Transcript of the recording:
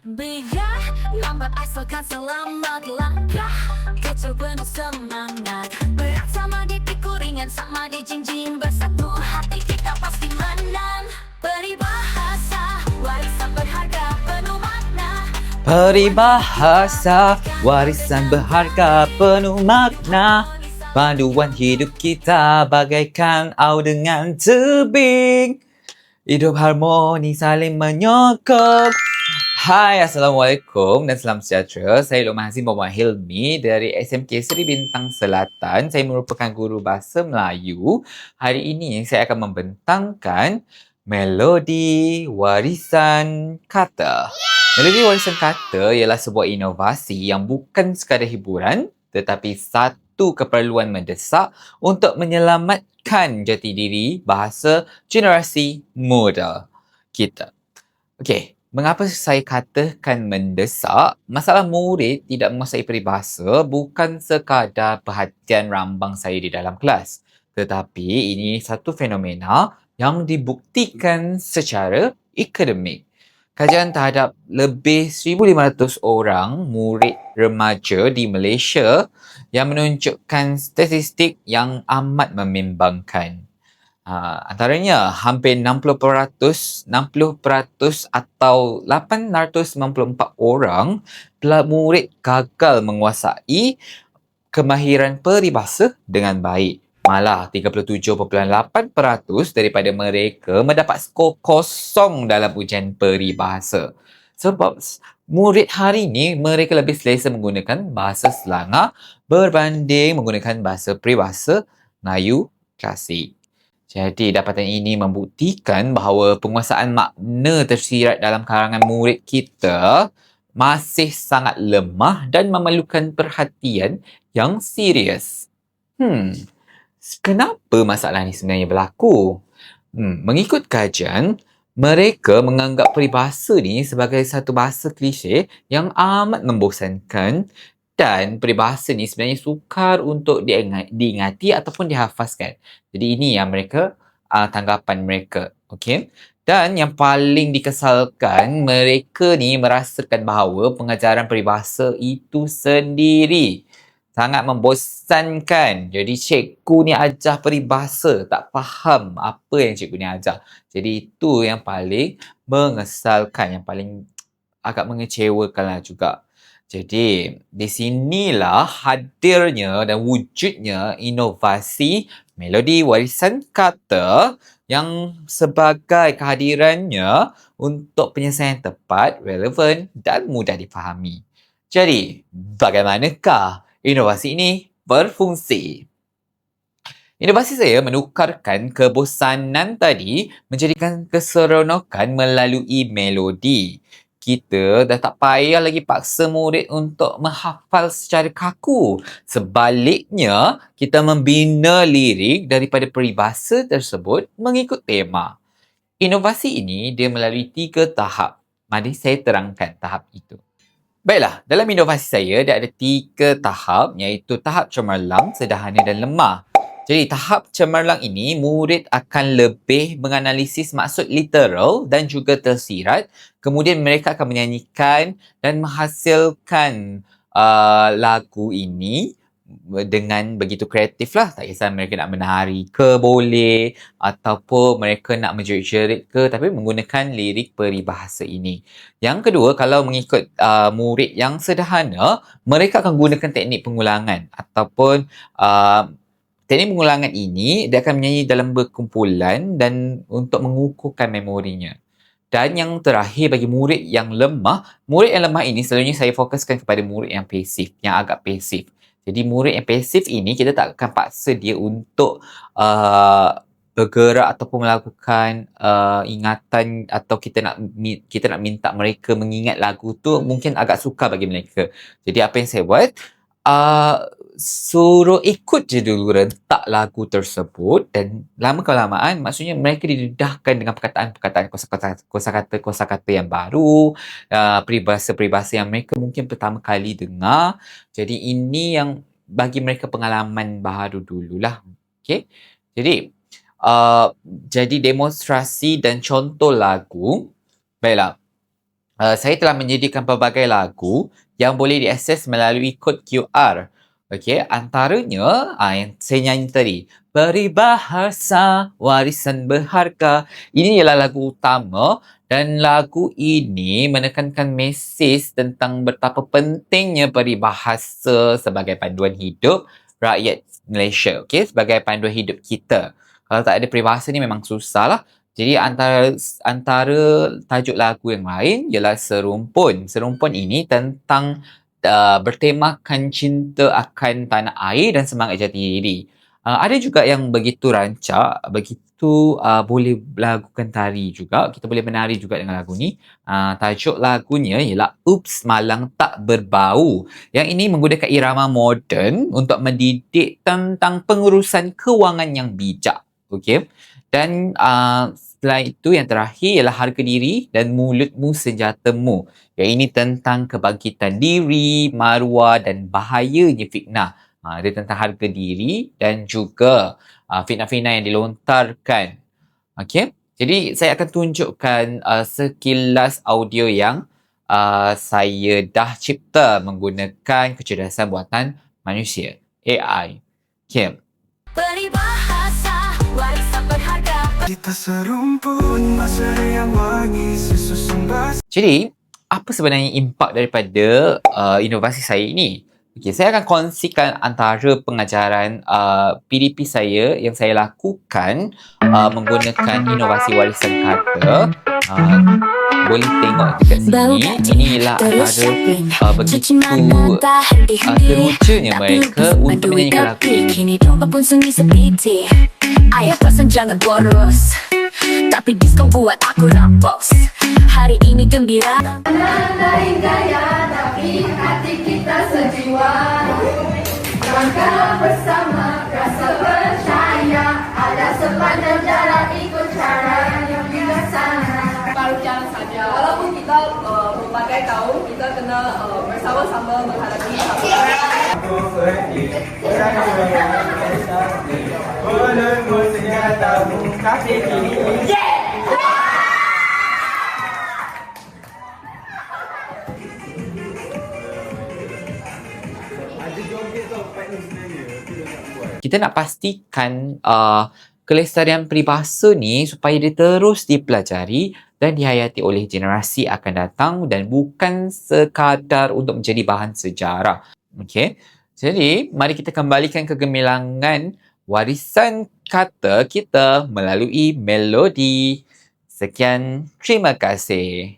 Biar lambat asalkan selamat langkah. Kecil penuh semangat. Berat sama dipikul, ringan sama dijinjing. Bersatu hati kita pasti menang. Peribahasa warisan berharga penuh makna. Peribahasa warisan berharga penuh makna. Panduan hidup kita bagaikan au dengan tebing. Hidup harmoni saling menyokong. Hai, Assalamualaikum dan salam sejahtera. Saya Lokman Hazim Muhammad Hilmi dari SMK Seri Bintang Selatan. Saya merupakan guru bahasa Melayu. Hari ini saya akan membentangkan melodi warisan kata. Melodi warisan kata ialah sebuah inovasi yang bukan sekadar hiburan tetapi satu keperluan mendesak untuk menyelamatkan jati diri bahasa generasi muda kita. Okey. Mengapa saya katakan mendesak? Masalah murid tidak menguasai peribahasa bukan sekadar perhatian rambang saya di dalam kelas. Tetapi ini satu fenomena yang dibuktikan secara akademik. Kajian terhadap lebih 1,500 orang murid remaja di Malaysia yang menunjukkan statistik yang amat membimbangkan. Antaranya hampir 60% atau 894 orang murid gagal menguasai kemahiran peribahasa dengan baik. Malah 37.8% daripada mereka mendapat skor kosong dalam ujian peribahasa. Sebab murid hari ini mereka lebih selesa menggunakan bahasa Selangor berbanding menggunakan bahasa peribahasa Melayu klasik. Jadi, dapatan ini membuktikan bahawa penguasaan makna tersirat dalam kalangan murid kita masih sangat lemah dan memerlukan perhatian yang serius. Kenapa masalah ini sebenarnya berlaku? Mengikut kajian, mereka menganggap peribahasa ni sebagai satu bahasa klise yang amat membosankan dan peribahasa ni sebenarnya sukar untuk diingati ataupun dihafazkan. Jadi ini yang mereka tanggapan mereka. Okey. Dan yang paling dikesalkan, mereka ni merasakan bahawa pengajaran peribahasa itu sendiri sangat membosankan. Jadi cikgu ni ajar peribahasa, tak faham apa yang cikgu ni ajar. Jadi itu yang paling mengesalkan, yang paling agak mengecewakan lah juga. Jadi, di sinilah hadirnya dan wujudnya inovasi melodi warisan kata yang sebagai kehadirannya untuk penyelesaian tepat, relevan dan mudah difahami. Jadi, bagaimanakah inovasi ini berfungsi? Inovasi saya menukarkan kebosanan tadi menjadikan keseronokan melalui melodi. Kita dah tak payah lagi paksa murid untuk menghafal secara kaku. Sebaliknya, kita membina lirik daripada peribahasa tersebut mengikut tema. Inovasi ini dia melalui 3 tahap. Mari saya terangkan tahap itu. Baiklah, dalam inovasi saya dia ada 3 tahap, iaitu tahap cemerlang, sederhana dan lemah. Jadi tahap cemerlang ini murid akan lebih menganalisis maksud literal dan juga tersirat. Kemudian mereka akan menyanyikan dan menghasilkan lagu ini dengan begitu kreatif lah. Tak kisah mereka nak menari ke boleh ataupun mereka nak menjerit-jerit ke, tapi menggunakan lirik peribahasa ini. Yang kedua, kalau mengikut murid yang sederhana, mereka akan gunakan teknik pengulangan ataupun teknik pengulangan ini dia akan menyanyi dalam berkumpulan dan untuk mengukuhkan memorinya. Dan yang terakhir bagi murid yang lemah ini selalunya saya fokuskan kepada murid yang pasif, yang agak pasif. Jadi murid yang pasif ini kita tak akan paksa dia untuk bergerak ataupun melakukan ingatan, atau kita nak minta mereka mengingat lagu tu mungkin agak sukar bagi mereka. Jadi apa yang saya buat, suruh ikut je dulu rentak lagu tersebut, dan lama kelamaan maksudnya mereka didedahkan dengan perkataan-perkataan, kosakata yang baru, peribahasa-peribahasa yang mereka mungkin pertama kali dengar. Jadi ini yang bagi mereka pengalaman baru dululah. Okey. Jadi demonstrasi dan contoh lagu. Baiklah. saya telah menyediakan pelbagai lagu yang boleh diakses melalui kod QR. Okey, antaranya yang saya nyanyi tadi, Peribahasa Warisan Berharga. Ini ialah lagu utama dan lagu ini menekankan mesej tentang betapa pentingnya peribahasa sebagai panduan hidup rakyat Malaysia. Okey, sebagai panduan hidup kita. Kalau tak ada peribahasa ni memang susah lah. Jadi antara tajuk lagu yang lain ialah Serumpun. Serumpun ini tentang bertemakan cinta akan tanah air dan semangat jati diri. Ada juga yang begitu rancak, begitu boleh lakukan tari juga. Kita boleh menari juga dengan lagu ni. Tajuk lagunya ialah Oops Malang Tak Berbau. Yang ini menggunakan irama moden untuk mendidik tentang pengurusan kewangan yang bijak. Okey. Dan setelah itu yang terakhir ialah Harga Diri dan Mulutmu Senjatamu. Yang ini tentang kebangkitan diri, maruah dan bahayanya fitnah. Dia tentang harga diri dan juga fitnah-fitnah yang dilontarkan. Okey. Jadi saya akan tunjukkan sekilas audio yang saya dah cipta menggunakan kecerdasan buatan manusia, AI. Okey. Peribahasa warisan berharga. Kita serumpun masa yang wangi sesusun bas. Jadi, apa sebenarnya impak daripada inovasi saya ini? Okay, saya akan kongsikan antara pengajaran PDP saya yang saya lakukan menggunakan inovasi warisan kata. Boleh tengok dekat sini. Ini ialah antara begitu terucanya mereka untuk menyanyikan lagu ini. Kini domba pun sunyi sepi. Ayah pesan jangan boros, tapi diskon buat aku rampos. Hari ini gembira. Lain gaya tapi hati kita sejiwa. Langkah bersama rasa percaya. Ada sepanjang jalan ikut cara yang bijaksana. Baru jalan saja. Walaupun kita berbagai tahun, kita kena bersama-sama menghadapi Kita nak pastikan kelestarian peribahasa ni supaya dia terus dipelajari dan dihayati oleh generasi akan datang dan bukan sekadar untuk menjadi bahan sejarah. Okey. Jadi, mari kita kembalikan kegemilangan warisan kata kita melalui melodi. Sekian, terima kasih.